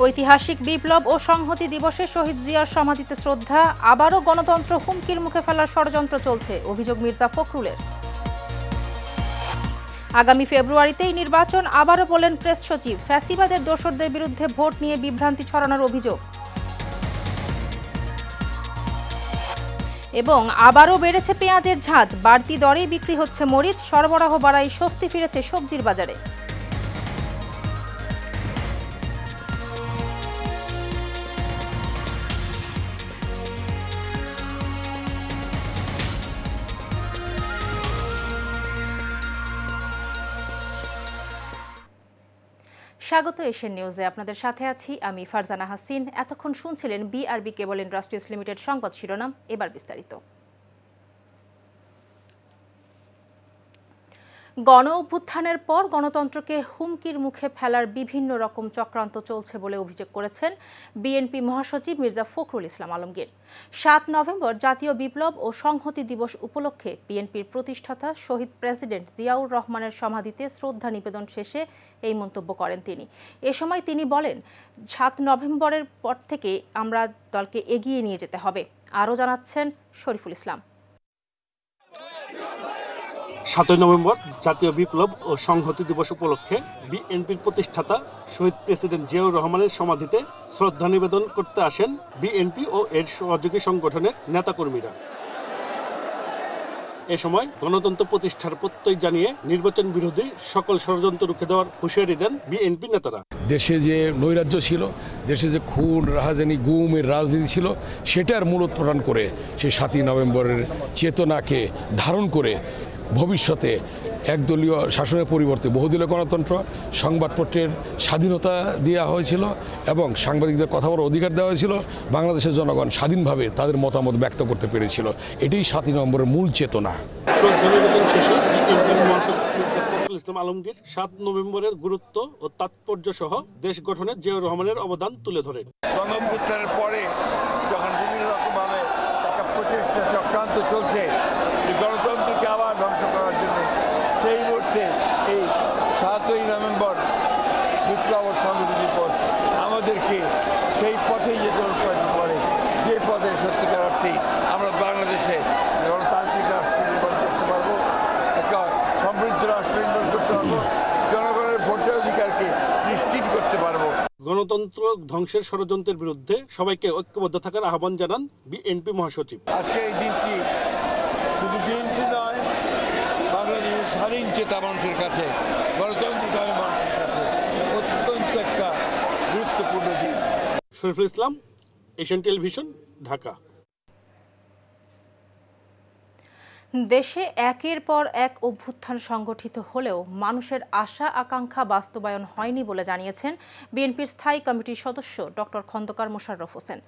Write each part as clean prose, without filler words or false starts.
ঐতিহাসিক বিপ্লব ও সংহতি দিবসে শহীদ জিয়ার সমাধিতে শ্রদ্ধা। আবারও গণতন্ত্র হুমকির মুখে ফেলার ষড়যন্ত্র চলছে, অভিযোগ মির্জা ফখরুলের। আগামী ফেব্রুয়ারিতেই নির্বাচন, আবারও বলেন প্রেস সচিব। ফ্যাসিবাদের দোসরদের বিরুদ্ধে ভোট নিয়ে বিভ্রান্তি ছড়ানোর অভিযোগ। এবং আবারও বেড়েছে পেঁয়াজের ঝাঁজ, বাড়তি দরেই বিক্রি হচ্ছে মরিচ। সরবরাহ বাড়ায় স্বস্তি ফিরেছে সবজির বাজারে। স্বাগত এশিয়ান নিউজে, আপনাদের সাথে আছি আমি ফারজানা হাসিন। এতক্ষণ শুনছিলেন বিআরবি কেবল ইন্ডাস্ট্রিজ লিমিটেড সংবাদ শিরোনাম, এবার বিস্তারিত। গণ অভ্যুত্থানের পর গণতন্ত্রকে হুমকির মুখে ফেলার বিভিন্ন রকম চক্রান্ত চলছে বলে অভিযোগ করেছেন বিএনপি মহাসচিব মির্জা ফখরুল ইসলাম আলমগীর। ৭ নভেম্বর জাতীয় বিপ্লব ও সংহতি দিবস উপলক্ষে বিএনপির প্রতিষ্ঠাতা শহীদ প্রেসিডেন্ট জিয়াউর রহমানের সমাধিতে শ্রদ্ধা নিবেদন শেষে এই মন্তব্য করেন তিনি। এ সময় তিনি বলেন, ৭ নভেম্বরের পর থেকে আমরা দলকে এগিয়ে নিয়ে যেতে হবে। আরও জানাচ্ছেন শরীফুল ইসলাম। ৭ নভেম্বর জাতীয় বিপ্লব ও সংহতি দিবস উপলক্ষে বিএনপির প্রতিষ্ঠাতা শহীদ প্রেসিডেন্ট জিয়াউর রহমানের সমাধিতে শ্রদ্ধা নিবেদন করতে আসেন বিএনপি ও এর সহযোগী সংগঠনের নেতাকর্মীরা। এ সময় গণতন্ত্র প্রতিষ্ঠার প্রত্যয় জানিয়ে নির্বাচন বিরোধী সকল ষড়যন্ত্র রুখে দেওয়ার হুঁশিয়ারি দেন বিএনপি নেতারা। দেশে যে নৈরাজ্য ছিল, দেশে যে খুন রাহাজানি গুমের রাজনীতি ছিল, সেটার মূলোৎপাটন করে সেই ৭ নভেম্বরের চেতনাকে ধারণ করে ভবিষ্যতে একদলীয় শাসনের পরিবর্তে বহুদলীয় গণতন্ত্র, সংবাদপত্রের স্বাধীনতা দেওয়া হয়েছিল এবং সাংবাদিকদের কথা বলার অধিকার দেওয়া হয়েছিল। বাংলাদেশের জনগণ স্বাধীনভাবে তাদের মতামত ব্যক্ত করতে পেরেছিল। এটাই ৭ নভেম্বরের মূল চেতনা। ইসলাম আলমগীর ৭ নভেম্বরের গুরুত্ব ও তাৎপর্য সহ দেশ গঠনে জিয়াউর রহমানের অবদান তুলে ধরেন। গণঅভ্যুত্থানের পরে যখন বিভিন্ন রকমভাবে একটা প্রচেষ্টা চক্রান্ত চলছে গণতন্ত্রকে আবার ধ্বংস করার জন্য, সেই মুহূর্তে এই ৭ই নভেম্বর বিপ্লব ও সংহতি দিবস আমাদেরকে সেই পথেই যেতে অনুপ্রাণিত করে, যে পথে সত্যিকার অর্থেই আমরা বাংলাদেশে গণতান্ত্রিক রাষ্ট্র নির্মাণ করতে পারবো, একটা সমৃদ্ধ রাষ্ট্র নির্মাণ করতে পারবো, জনগণের ভোটের অধিকারকে নিশ্চিত করতে পারবো। গণতন্ত্র ধ্বংসের ষড়যন্ত্রের বিরুদ্ধে সবাইকে ঐক্যবদ্ধ থাকার আহ্বান জানান বিএনপি মহাসচিব। আজকে এই দিনটি শুধু বিএনপি নয়, বাংলাদেশের স্বাধীন চেতা মানুষের কাছে, গণতান্ত্রিক মানুষের কাছে অত্যন্ত একটা গুরুত্বপূর্ণ দিন। Shariful Islam, Asian television, Dhaka. দেশে একের পর এক অভ্যুত্থান সংগঠিত হলেও মানুষের আশা আকাঙ্ক্ষা বাস্তবায়ন হয়নি বলে জানিয়েছেন বিএনপির স্থায়ী কমিটির সদস্য ডক্টর খন্দকার মোশাররফ হোসেন।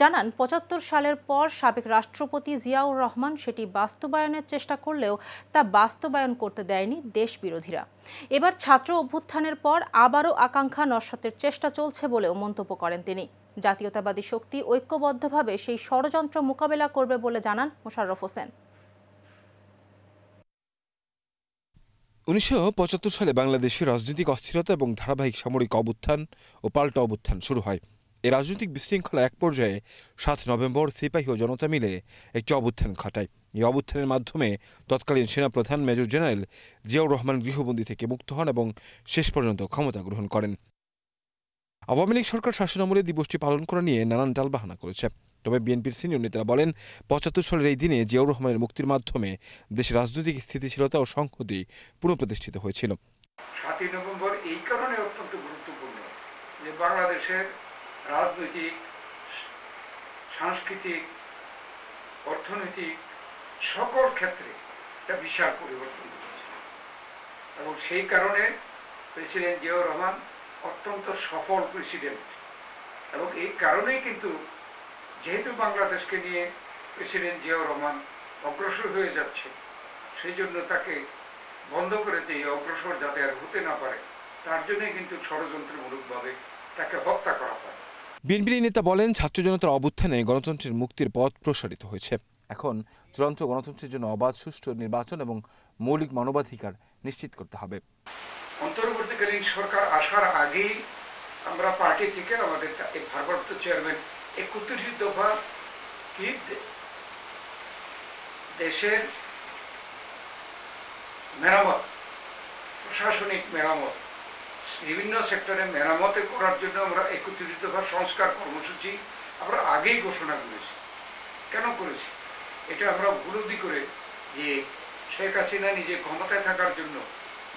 জানান, ৭৫ সালের পর সাবেক রাষ্ট্রপতি জিয়াউর রহমান সেটি বাস্তবায়নের চেষ্টা করলেও তা বাস্তবায়ন করতে দেয়নি দেশ বিরোধীরা। এবার ছাত্র অভ্যুত্থানের পর আবারও আকাঙ্ক্ষা নস্যাতের চেষ্টা চলছে বলেও মন্তব্য করেন তিনি। জাতীয়তাবাদী শক্তি ঐক্যবদ্ধভাবে সেই ষড়যন্ত্র মোকাবেলা করবে বলে জানান মোশাররফ হোসেন। ১৯৭৫ সালে বাংলাদেশে রাজনৈতিক অস্থিরতা এবং ধারাবাহিক সামরিক অভ্যুত্থান ও পাল্টা অভ্যুত্থান শুরু হয়। এই রাজনৈতিক বিশৃঙ্খলা এক পর্যায়ে ৭ নভেম্বর সিপাহী ও জনতা মিলে একটি অভ্যুত্থান ঘটায়। এই অভ্যুত্থানের মাধ্যমে তৎকালীন সেনাপ্রধান মেজর জেনারেল জিয়াউর রহমান গৃহবন্দী থেকে মুক্ত হন এবং শেষ পর্যন্ত ক্ষমতা গ্রহণ করেন। আওয়ামী লীগ সরকার শাসনামলে দিবসটি পালন করা নিয়ে নানান টালবাহানা করেছে। তবে বিএনপির সিনিয়র নেতারা বলেন, ৭৫ সালের এই দিনে জিয়াউর রহমানের মুক্তির মাধ্যমে দেশের রাজনৈতিক স্থিতিশীলতা ও সংহতি পুনঃপ্রতিষ্ঠিত হয়েছিল। ৭ই নভেম্বর এই কারণে অত্যন্ত গুরুত্বপূর্ণ যে বাংলাদেশের রাজনৈতিক, সাংস্কৃতিক, অর্থনৈতিক সকল ক্ষেত্রে একটা বিশাল পরিবর্তন ঘটেছে এবং সেই কারণে প্রেসিডেন্ট জিয়াউর রহমান অত্যন্ত সফল প্রেসিডেন্ট এবং এই কারণেই কিন্তু যেহেতু বাংলাদেশকে নিয়ে প্রেসিডেন্ট জিয়াউর রহমান অগ্রসর হয়ে যাচ্ছে, সেই জন্য তাকে বন্ধ করে দিয়ে অগ্রসর যাতে আর হতে না পারে তার জন্যই কিন্তু ষড়যন্ত্রমূলকভাবে তাকে হত্যা করা হয়। বিএনপির নেতা বলেন, ছাত্র জনতার অভ্যুত্থানে গণতন্ত্রের মুক্তির পথ প্রসারিত হয়েছে। এখন চূড়ান্ত গণতন্ত্রের জন্য অবাধ, সুষ্ঠু নির্বাচন এবং মৌলিক মানবাধিকার নিশ্চিত করতে হবে। অন্তর্বর্তীকালীন সরকার আসার আগেই আমরা পার্টি থেকে আমাদের এই ভারপ্রাপ্ত চেয়ারম্যান 31 দফা কি দেশের মেরামত, প্রশাসনিক মেরামত, বিভিন্ন সেক্টরে মেরামতে করার জন্য আমরা 31 দফা সংস্কার কর্মসূচি আমরা আগেই ঘোষণা করেছি। কেন করেছি? এটা আমরা উপলব্ধি করে যে শেখ হাসিনা নিজে ক্ষমতায় থাকার জন্য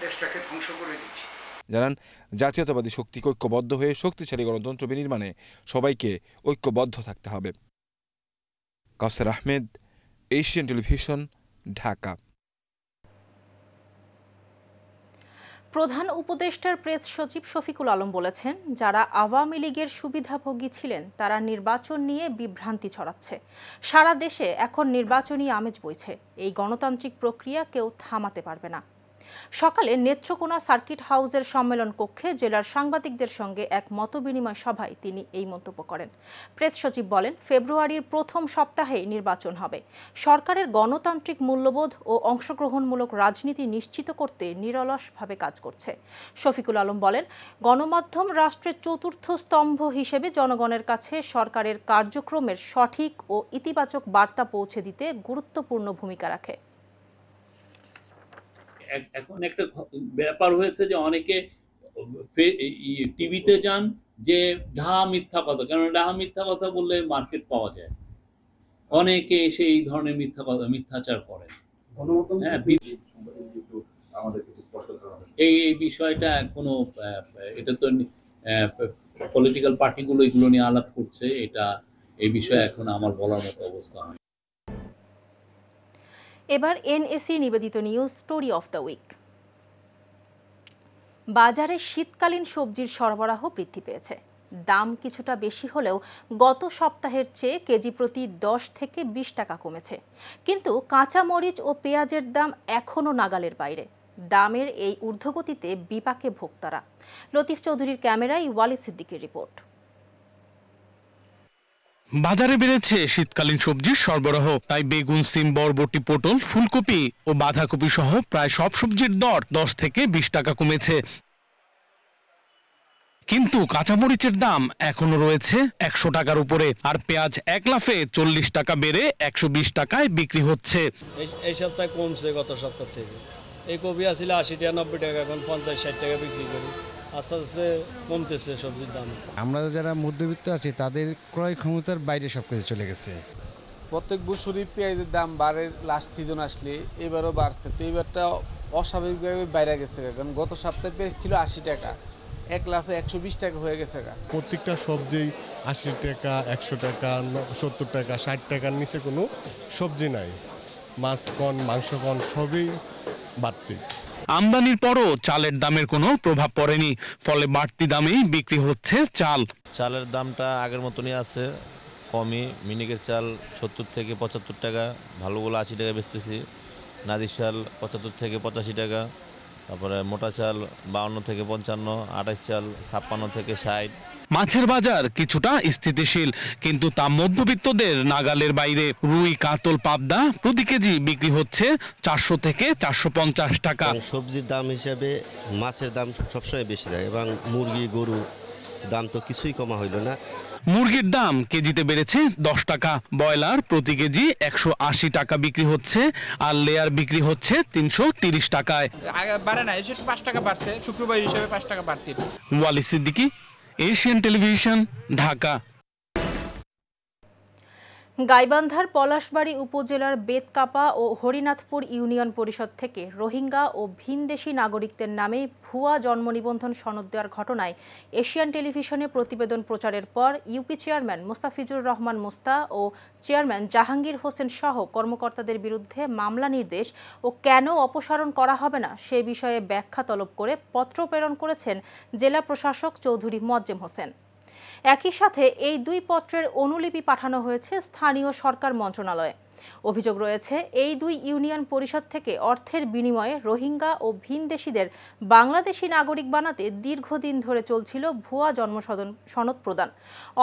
দেশটাকে ধ্বংস করে দিচ্ছে। জানান, জাতীয়তাবাদী শক্তিকে ঐক্যবদ্ধ হয়ে শক্তিশালী গণতন্ত্র বিনির্মাণে সবাইকে ঐক্যবদ্ধ থাকতে হবে। কাউসার আহমেদ, এশিয়ান টেলিভিশন, ঢাকা। প্রধান উপদেষ্টার প্রেস সচিব শফিকুল আলম বলেছেন, যারা আওয়ামী লীগের সুবিধাভোগী ছিলেন তারা নির্বাচন নিয়ে বিভ্রান্তি ছড়াচ্ছে। সারা দেশে এখন নির্বাচনী আমেজ বইছে। এই গণতান্ত্রিক প্রক্রিয়া কেউ থামাতে পারবে না। সকালে নেত্রকোনা সার্কিট হাউসের সম্মেলন কক্ষে জেলার সাংবাদিকদের সঙ্গে এক মতবিনিময় সভায় তিনি এই মন্তব্য করেন। প্রেস সচিব বলেন, ফেব্রুয়ারির প্রথম সপ্তাহে নির্বাচন হবে। সরকারের গণতান্ত্রিক মূল্যবোধ ও অংশগ্রহণমূলক রাজনীতি নিশ্চিত করতে নিরলসভাবে কাজ করছে। শফিকুল আলম বলেন, গণমাধ্যম রাষ্ট্রের চতুর্থ স্তম্ভ হিসেবে জনগণের কাছে সরকারের কার্যক্রমের সঠিক ও ইতিবাচক বার্তা পৌঁছে দিতে গুরুত্বপূর্ণ ভূমিকা রাখে। এখন একটা ব্যাপার হয়েছে যে অনেকে টিভিতে যান যে ঢাহা মিথ্যা কথা, কারণ ঢাহা মিথ্যা কথা বললে মার্কেট পাওয়া যায়। অনেকে এসে এই ধরনের মিথ্যাচার করেন। হ্যাঁ, এই বিষয়টা এখনো এটা তো পলিটিক্যাল পার্টিগুলো এগুলো নিয়ে আলাপ করছে। এই বিষয়ে এখন আমার বলার মতো অবস্থা হয়। এবার এনএসি নিবেদিত news story of the week. বাজারে শীতকালীন সবজির সরবরাহ বৃদ্ধি পেয়েছে। দাম কিছুটা বেশি হলেও গত সপ্তাহের চেয়ে কেজি প্রতি 10 থেকে 20 টাকা কমেছে। কিন্তু কাঁচা মরিচ ও পেঁয়াজের দাম এখনও নাগালের বাইরে। দামের এই ঊর্ধ্বগতিতে বিপাকে ভোক্তারা। লতিফ চৌধুরীর ক্যামেরায় ওয়ালি সিদ্দিকের রিপোর্ট। বাজারে বেড়েছে শীতকালীন সবজির সরবরাহ, তাই বেগুন, সিম, বরবটি, পটল, ফুলকপি ও বাঁধাকপি সহ প্রায় সব সবজির দর 10 থেকে 20 টাকা কমেছে। কিন্তু কাঁচামরিচের দাম এখনো রয়েছে 100 টাকার উপরে, আর পেঁয়াজ এক লাফে 40 টাকা বেড়ে 120 টাকায় বিক্রি হচ্ছে। এই সপ্তাহে কমছে গত সপ্তাহ থেকে। এই কপি আসলে 80 টাকা 90 টাকা, এখন 50-60 টাকা বিক্রি করি। আস্তে আস্তে কমতেছে সবজির দাম। আমরা যারা মধ্যবিত্ত আছি তাদের ক্রয় ক্ষমতার বাইরে সবকিছু চলে গেছে। প্রত্যেক বছরই পেঁয়াজের দাম বাড়ে, লাস্ট সিজন আসলে এবারও বাড়ছে। তো এবারটা অস্বাভাবিকভাবে বাইরে গেছে, কারণ গত সপ্তাহে পেঁয়াজ ছিল 80 টাকা, এক লাফে 120 টাকা হয়ে গেছে। প্রত্যেকটা সবজি 80 টাকা, 100 টাকা, 70 টাকা, 60 টাকার নিচে কোনো সবজি নাই। মাছ কন, মাংস কন, সবই বাড়তি। আমদানির পরও চালের দামের কোনো প্রভাব পড়েনি, ফলে বাড়তি দামেই বিক্রি হচ্ছে চাল। চালের দামটা আগের মতনই আছে, কমই। মিনিকের চাল 70 থেকে 75 টাকা, ভালোগুলো 80 টাকা বেচতেছি। নাদির চাল 75 থেকে 85 টাকা, তারপরে মোটা চাল 52 থেকে 55, 28 চাল 56 থেকে 60। মাছের বাজার কিছুটা স্থিতিশীল, কিন্তু তা মধ্যবিত্তদের নাগালের বাইরে। রুই, কাতল, পাবদা প্রতি কেজি বিক্রি হচ্ছে 400 থেকে 450 টাকা। সবজির দাম হিসাবে মাছের দাম সবসময় বেশি থাকে, এবং মুরগি, গরু দাম তো কিছুই কমা হইল না। মুরগির দাম কেজিতে বেড়েছে 10 টাকা। ব্রয়লার প্রতি কেজি 180 টাকা বিক্রি হচ্ছে, আর লেয়ার বিক্রি হচ্ছে 330 টাকায়। বাড়ে না, এসে 5 টাকা বাড়ছে, শুক্রবার হিসেবে 5 টাকা বাড়তি। ওয়ালি সিদ্দিকী, এশিয়ান টেলিভিশন, ঢাকা। গাইবান্ধার পলাশবাড়ী উপজেলার বেতকাপা ও হরিনাথপুর ইউনিয়ন পরিষদ থেকে রোহিঙ্গা ও ভিনদেশি নাগরিকদের নামে ভুয়া জন্ম নিবন্ধন সনদ দেওয়ার ঘটনায় এশিয়ান টেলিভিশনে প্রতিবেদন প্রচারের পর ইউপি চেয়ারম্যান মোস্তাফিজুর রহমান মোস্তা ও চেয়ারম্যান জাহাঙ্গীর হোসেন সহ কর্মকর্তাদের বিরুদ্ধে মামলা নির্দেশ ও কেন অপসারণ করা হবে না সে বিষয়ে ব্যাখ্যা তলব করে পত্র প্রেরণ করেছেন জেলা প্রশাসক চৌধুরী মোয়াজ্জেম হোসেন। একই সাথে এই দুই পত্রের অনুলিপি পাঠানো হয়েছে স্থানীয় সরকার মন্ত্রণালয়ে। অভিযোগ রয়েছে এই দুই ইউনিয়ন পরিষদ থেকে অর্থের বিনিময়ে রোহিঙ্গা ও ভিনদেশীদের বাংলাদেশি নাগরিক বানাতে দীর্ঘদিন ধরে চলছিল ভুয়া জন্ম সনদ প্রদান।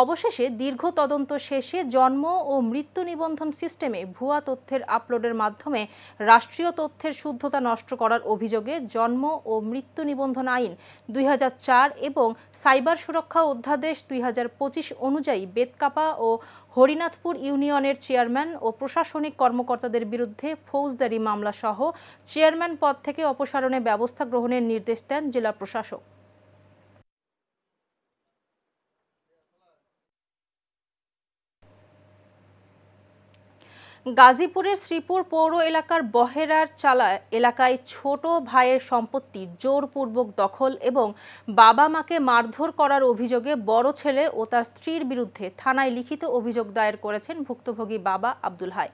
অবশেষে দীর্ঘ তদন্ত শেষে জন্ম ও মৃত্যু নিবন্ধন সিস্টেমে ভুয়া তথ্যের আপলোডের মাধ্যমে রাষ্ট্রীয় তথ্যের শুদ্ধতা নষ্ট করার অভিযোগে জন্ম ও মৃত্যু নিবন্ধন আইন 2004 এবং সাইবার সুরক্ষা অধ্যাদেশ 2025 অনুযায়ী বেতকাপা ও হরিনাথপুর ইউনিয়নের চেয়ারম্যান ও প্রশাসনিক কর্মকর্তাদের বিরুদ্ধে ফৌজদারি মামলা সহ চেয়ারম্যান পদ থেকে অপসারণের ব্যবস্থা গ্রহণের নির্দেশ দেন জেলা প্রশাসক। গাজীপুরের শ্রীপুর পৌর এলাকার বহেরার চালা এলাকায় ছোট ভাইয়ের সম্পত্তি জোরপূর্বক দখল এবং বাবা মাকে মারধর করার অভিযোগে বড় ছেলে ও তার স্ত্রীর বিরুদ্ধে থানায় লিখিত অভিযোগ দায়ের করেছেন ভুক্তভোগী বাবা আব্দুল হাই।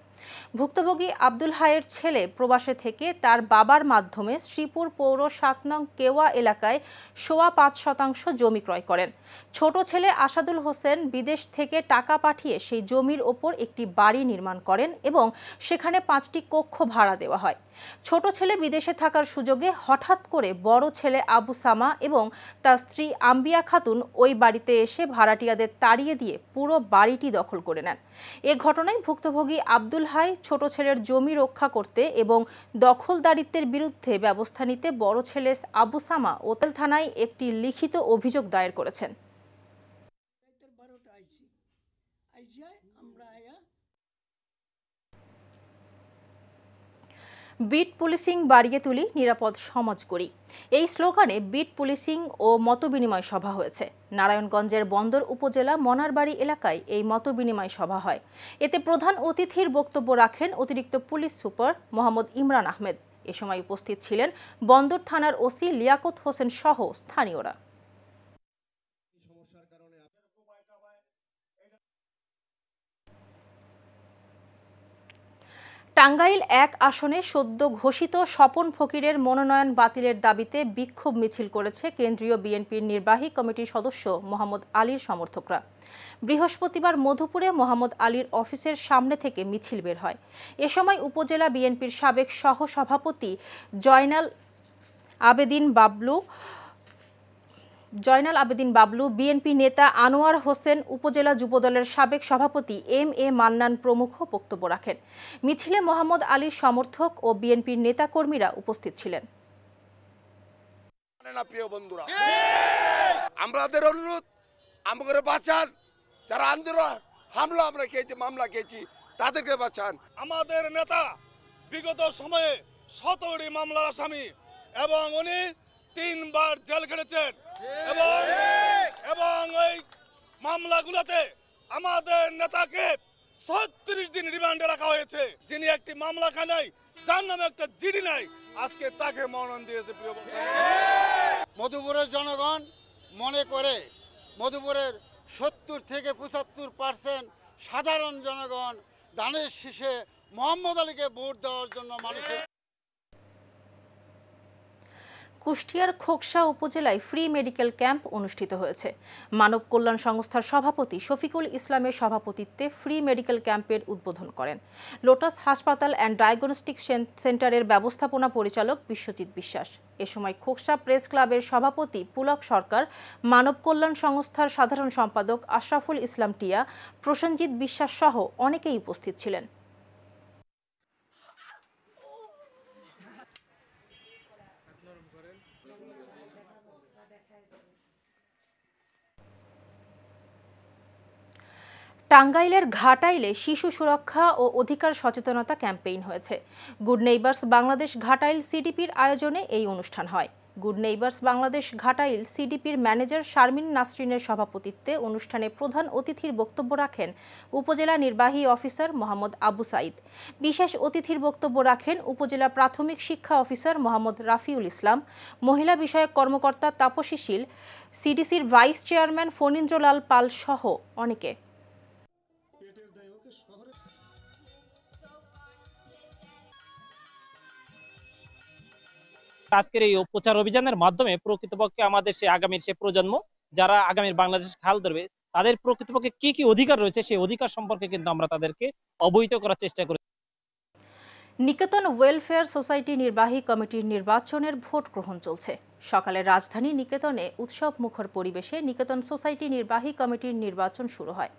ভুক্তভোগী আব্দুল হাইয়ের ছেলে প্রবাসে থেকে তার বাবার মাধ্যমে শ্রীপুর পৌর 7 নং কেওয়া এলাকায় 5.25% জমি ক্রয় করেন। ছোট ছেলে আসাদুল হোসেন বিদেশ থেকে টাকা পাঠিয়ে সেই জমির ওপর একটি বাড়ি নির্মাণ করেন এবং সেখানে 5টি কক্ষ ভাড়া দেওয়া হয়। ছোট ছেলে বিদেশে থাকার সুযোগে হঠাৎ করে বড় ছেলে আবু সামা এবং তার স্ত্রী আম্বিয়া খাতুন ওই বাড়িতে এসে ভাড়াটিয়াদের তাড়িয়ে দিয়ে পুরো বাড়িটি দখল করে নেন। এ ঘটনায় ভুক্তভোগী আব্দুল হাই ছোট ছেলের জমি রক্ষা করতে এবং দখলদারিত্বের বিরুদ্ধে ব্যবস্থা নিতে বড় ছেলে আবু সামা ওতেল থানায় একটি লিখিত অভিযোগ দায়ের করেছেন। বিট পুলিশিং বাড়িয়ে তুলি, নিরাপদ সমাজ গড়ি, এই স্লোগানে বিট পুলিশিং ও মতবিনিময় সভা হয়েছে। নারায়ণগঞ্জের বন্দর উপজেলা মনারবাড়ি এলাকায় এই মতবিনিময় সভা হয়। এতে প্রধান অতিথির বক্তব্য রাখেন অতিরিক্ত পুলিশ সুপার মোহাম্মদ ইমরান আহমেদ। এ সময় উপস্থিত ছিলেন বন্দর থানার ওসি লিয়াকত হোসেন সহ স্থানীয়রা। টাঙ্গাইল 1 আসনে সদ্য ঘোষিত স্বপন ফকিরের মনোনয়ন বাতিলের দাবিতে বিক্ষোভ মিছিল করেছে কেন্দ্রীয় বিএনপির নির্বাহী কমিটির সদস্য মোহাম্মদ আলীর সমর্থকরা। বৃহস্পতিবার মধুপুরে মোহাম্মদ আলীর অফিসের সামনে থেকে মিছিল বের হয়। এ সময় উপজেলা বিএনপির সাবেক সহ-সভাপতি জয়নাল আবেদিন বাবলু, বিএনপি নেতা আনোয়ার হোসেন, উপজেলা যুবদলের সাবেক সভাপতি এম.এ. মান্নান প্রমুখ বক্তব্য রাখেন। মিছিলে মোহাম্মদ আলীর সমর্থক ও বিএনপির নেতাকর্মীরা উপস্থিত ছিলেন। প্রিয় বন্ধুরা, আমাদের অনুরোধ, আমাদের বাঁচান, যারা আন্দোলন হামলা আমরা খেয়েছি, মামলা খেয়েছি, তাদেরকে বাঁচান। আমাদের নেতা বিগত সময়ে 17টি মামলার আসামি এবং উনি 3 বার জেল খেটেছেন এবং এই মামলাগুলোতে আমাদের নেতাকে 36 দিন রিমান্ডে রাখা হয়েছে। যিনি একটি মামলা খানায়, যার নামে একটা জিডি নাই, আজকে তাকে মনোনয়ন দিয়েছে। প্রিয় মধুপুরের জনগণ মনে করে মধুপুরের 70 থেকে 75% সাধারণ জনগণ ধানের শীষে মোহাম্মদ আলীকে ভোট দেওয়ার জন্য মানুষের। কুষ্টিয়ার খোকসা উপজেলায় ফ্রি মেডিকেল ক্যাম্প অনুষ্ঠিত হয়েছে। মানব কল্যাণ সংস্থার সভাপতি শফিকুল ইসলামের সভাপতিত্বে ফ্রি মেডিকেল ক্যাম্পের উদ্বোধন করেন লোটাস হাসপাতাল অ্যান্ড ডায়াগনস্টিক সেন্টারের ব্যবস্থাপনা পরিচালক বিশ্বজিৎ বিশ্বাস। এ সময় খোকসা প্রেস ক্লাবের সভাপতি পুলক সরকার, মানব কল্যাণ সংস্থার সাধারণ সম্পাদক আশরাফুল ইসলাম টিয়া, প্রসেনজিৎ বিশ্বাস সহ অনেকেই উপস্থিত ছিলেন। টাঙ্গাইলের ঘাটাইলে শিশু সুরক্ষা ও অধিকার সচেতনতা ক্যাম্পেইন হয়েছে। গুড নেইবার্স বাংলাদেশ ঘাটাইল সিডিপির আয়োজনে এই অনুষ্ঠান হয়। গুড নেইবার্স বাংলাদেশ ঘাটাইল সিডিপির ম্যানেজার শারমিন নাসরিনের সভাপতিত্বে অনুষ্ঠানে প্রধান অতিথির বক্তব্য রাখেন উপজেলা নির্বাহী অফিসার মোহাম্মদ আবু সাইদ। বিশেষ অতিথির বক্তব্য রাখেন উপজেলা প্রাথমিক শিক্ষা অফিসার মোহাম্মদ রাফিউল ইসলাম, মহিলা বিষয়ক কর্মকর্তা তাপসী শীল, সিডিসির ভাইস চেয়ারম্যান ফণীন্দ্রলাল পাল সহ অনেকে। আজকের এই প্রচার অভিযানের মাধ্যমে প্রকৃতপক্ষে আমাদের আগামীর প্রজন্ম যারা আগামীর বাংলাদেশ হাল ধরবে, তাদের প্রকৃতপক্ষে কি কি অধিকার রয়েছে সেই অধিকার সম্পর্কে কিন্তু আমরা তাদেরকে অবহিত করার চেষ্টা করি। নিকেতন ওয়েলফেয়ার সোসাইটি নির্বাহী কমিটির নির্বাচনের ভোট গ্রহণ চলছে। সকালে রাজধানী নিকেতনে উৎসব মুখর পরিবেশে নিকেতন সোসাইটি নির্বাহী কমিটির নির্বাচন শুরু হয়।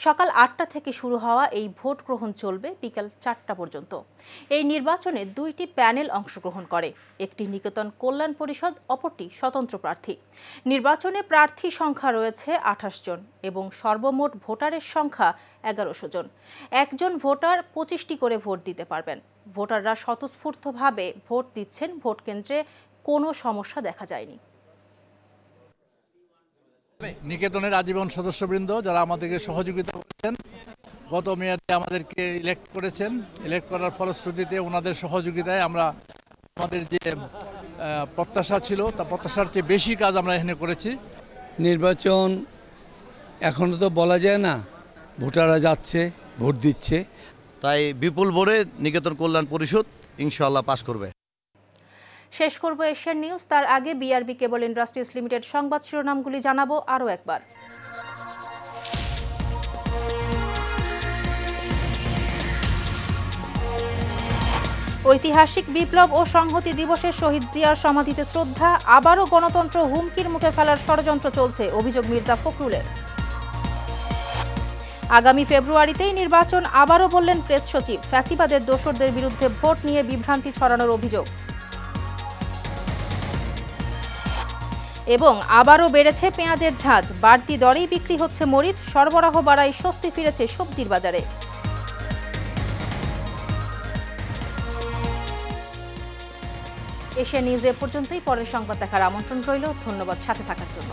সকাল ৮টা থেকে শুরু হওয়া এই ভোট গ্রহণ চলবে বিকেল ৪টা পর্যন্ত। এই নির্বাচনে ২টি প্যানেল অংশগ্রহণ করে, একটি নিকেতন কল্যাণ পরিষদ, অপরটি স্বতন্ত্র প্রার্থী। নির্বাচনে প্রার্থী সংখ্যা রয়েছে ২৮ জন এবং সর্বমোট ভোটারের সংখ্যা ১১০০ জন। একজন ভোটার ২৫টি করে ভোট দিতে পারবেন। ভোটাররা স্বতঃস্ফূর্তভাবে ভোট দিচ্ছেন। ভোট কেন্দ্রে কোনো সমস্যা দেখা যায়নি। নিকেতনের আজীবন সদস্যবৃন্দ যারা আমাদেরকে সহযোগিতা করেছেন, গত মেয়াদে আমাদেরকে ইলেক্ট করেছেন, ইলেক্ট করার ফলশ্রুতিতে ওনাদের সহযোগিতায় আমরা আমাদের যে প্রত্যাশা ছিল তা প্রত্যাশার চেয়ে বেশি কাজ আমরা এখানে করেছি। নির্বাচন এখনো তো বলা যায় না, ভোটাররা যাচ্ছে, ভোট দিচ্ছে, তাই বিপুল ভোটে নিকেতন কল্যাণ পরিষদ ইনশাআল্লাহ পাস করবে। শেষ করব এশিয়ান নিউজ, তার আগে বিআরবি কেবল ইন্ডাস্ট্রিজ লিমিটেড সংবাদ শিরোনামগুলি জানাবো আরও একবার। ঐতিহাসিক বিপ্লব ও সংহতি দিবসে শহীদ জিয়ার সমাধিতে শ্রদ্ধা। আবারও গণতন্ত্র হুমকির মুখে ফেলার ষড়যন্ত্র চলছে, অভিযোগ মির্জা ফখরুলের। আগামী ফেব্রুয়ারিতেই নির্বাচন, আবারও বললেন প্রেস সচিব। ফ্যাসিবাদের দোসরদের বিরুদ্ধে ভোট নিয়ে বিভ্রান্তি ছড়ানোর অভিযোগ। এবং আবারও বেড়েছে পেঁয়াজের ঝাঁজ, বাড়তি দরেই বিক্রি হচ্ছে মরিচ। সরবরাহ বাড়ায় স্বস্তি ফিরেছে সবজির বাজারে। এশিয়া নিউজ এ পর্যন্তই। পরের সংবাদ দেখার আমন্ত্রণ রইল। ধন্যবাদ সাথে থাকার জন্য।